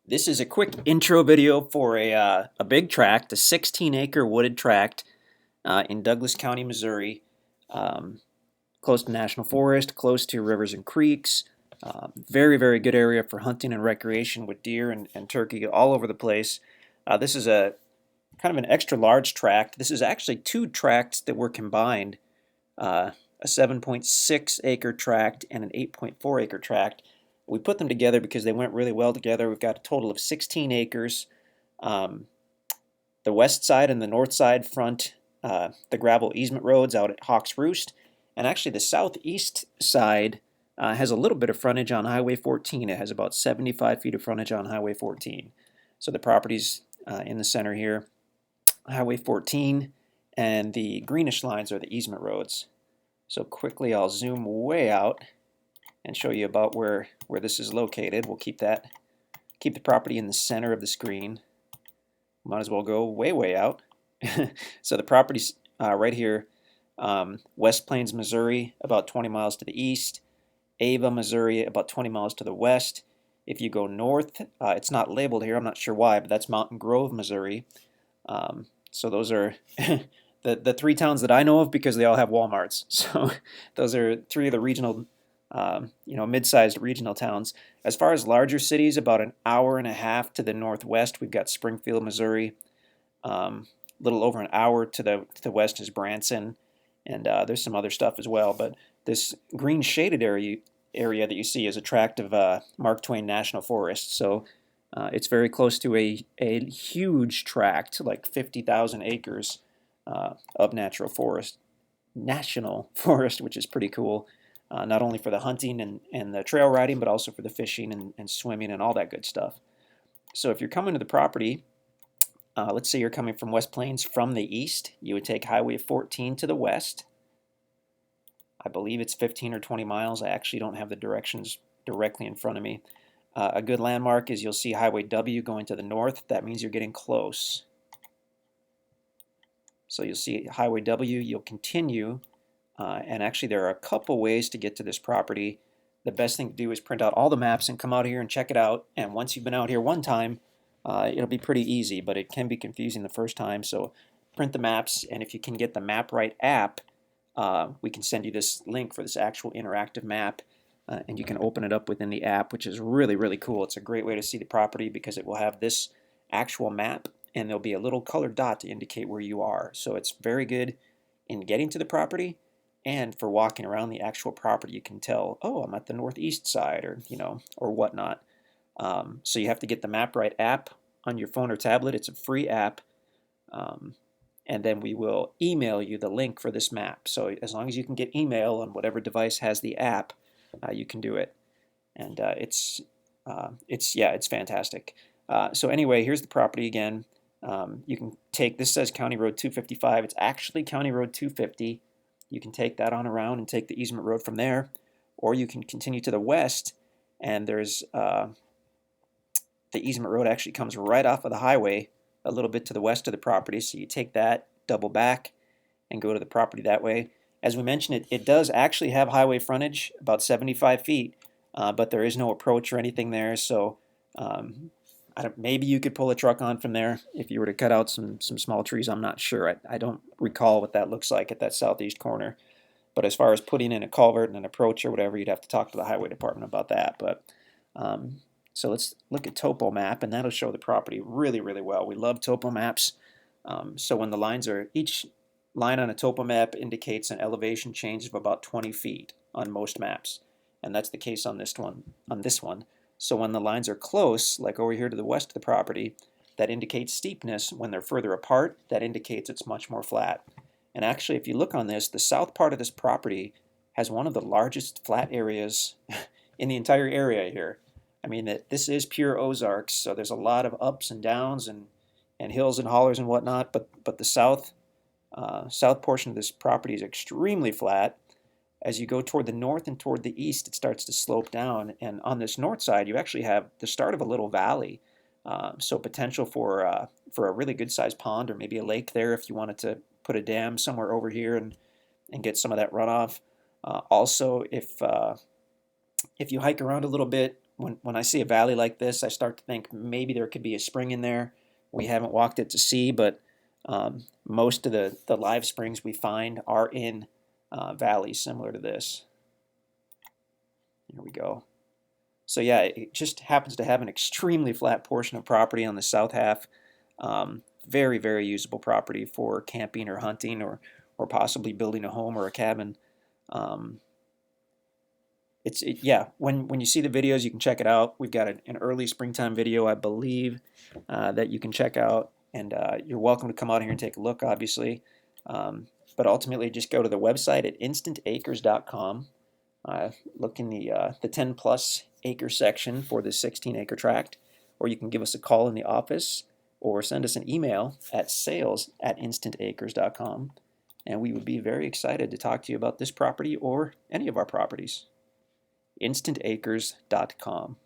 This is a quick intro video for a big tract, a 16-acre wooded tract in Douglas County, Missouri, um, close to National Forest, close to rivers and creeks. Very, very good area for hunting and recreation with deer and turkey all over the place. This is a kind of an extra large tract. This is actually two tracts that were combined, a 7.6 acre tract and an 8.4 acre tract. We put them together because they went really well together. We've got a total of 16 acres. Um, the west side and the north side front the gravel easement roads out at Hawks Roost, and actually the southeast side has a little bit of frontage on Highway 14. It has about 75 feet of frontage on Highway 14. So the property's in the center here, Highway 14, and the greenish lines are the easement roads. So quickly I'll zoom way out and show you about where this is located. We'll keep the property in the center of the screen. Might as well go way out. So the property's right here, West Plains, Missouri, about 20 miles to the east. Ava, Missouri, about 20 miles to the west. If you go north, it's not labeled here, I'm not sure why, but that's Mountain Grove, Missouri. So those are the three towns that I know of because they all have Walmarts. So those are three of the regional, mid-sized regional towns. As far as larger cities, about an hour and a half to the northwest, we've got Springfield, Missouri. A little over an hour to the west is Branson, and there's some other stuff as well. But this green shaded area that you see is a tract of Mark Twain National Forest. So it's very close to a huge tract, like 50,000 acres of national forest, which is pretty cool. Not only for the hunting and the trail riding, but also for the fishing and swimming and all that good stuff. So if you're coming to the property, let's say you're coming from West Plains from the east, you would take Highway 14 to the west. I believe it's 15 or 20 miles. I actually don't have the directions directly in front of me. A good landmark is you'll see Highway W going to the north. That means you're getting close. So you'll see Highway W, you'll continue, and actually there are a couple ways to get to this property. The best thing to do is print out all the maps and come out here and check it out. And once you've been out here one time, it'll be pretty easy, but it can be confusing the first time. So print the maps, and if you can get the MapRight app, we can send you this link for this actual interactive map, and you can open it up within the app, which is really, really cool. It's a great way to see the property because it will have this actual map, and there'll be a little colored dot to indicate where you are. So it's very good in getting to the property, and for walking around the actual property, you can tell, oh, I'm at the northeast side, or whatnot. So you have to get the MapRight app on your phone or tablet. It's a free app, and then we will email you the link for this map. So as long as you can get email on whatever device has the app, you can do it, and it's fantastic. So anyway, here's the property again. You can take, this says County Road 255. It's actually County Road 250. You can take that on around and take the easement road from there, or you can continue to the west, and there's the easement road actually comes right off of the highway a little bit to the west of the property. So you take that, double back, and go to the property that way. As we mentioned, it does actually have highway frontage, about 75 feet, but there is no approach or anything there. So maybe you could pull a truck on from there if you were to cut out some small trees. I'm not sure. I don't recall what that looks like at that southeast corner. But as far as putting in a culvert and an approach or whatever, you'd have to talk to the highway department about that. But so let's look at Topo Map, and that'll show the property really, really well. We love Topo Maps. So when the lines are, each line on a Topo Map indicates an elevation change of about 20 feet on most maps. And that's the case on this one. So when the lines are close, like over here to the west of the property, that indicates steepness. When they're further apart, that indicates it's much more flat. And actually, if you look on this, the south part of this property has one of the largest flat areas in the entire area here. I mean, this is pure Ozarks, so there's a lot of ups and downs and hills and hollers and whatnot, but the south portion of this property is extremely flat. As you go toward the north and toward the east, it starts to slope down, and on this north side, you actually have the start of a little valley, so potential for a really good-sized pond or maybe a lake there if you wanted to put a dam somewhere over here and get some of that runoff. Also, if you hike around a little bit, when I see a valley like this, I start to think maybe there could be a spring in there. We haven't walked it to see, but most of the live springs we find are in valleys similar to this. Here we go. So yeah, it just happens to have an extremely flat portion of property on the south half. Very, very usable property for camping or hunting or possibly building a home or a cabin. Yeah, when you see the videos, you can check it out. We've got an early springtime video, I believe, that you can check out, and you're welcome to come out here and take a look, obviously. But ultimately, just go to the website at InstantAcres.com. Look in the 10 plus acre section for the 16-acre tract, or you can give us a call in the office or send us an email at sales@instantacres.com, and we would be very excited to talk to you about this property or any of our properties. InstantAcres.com.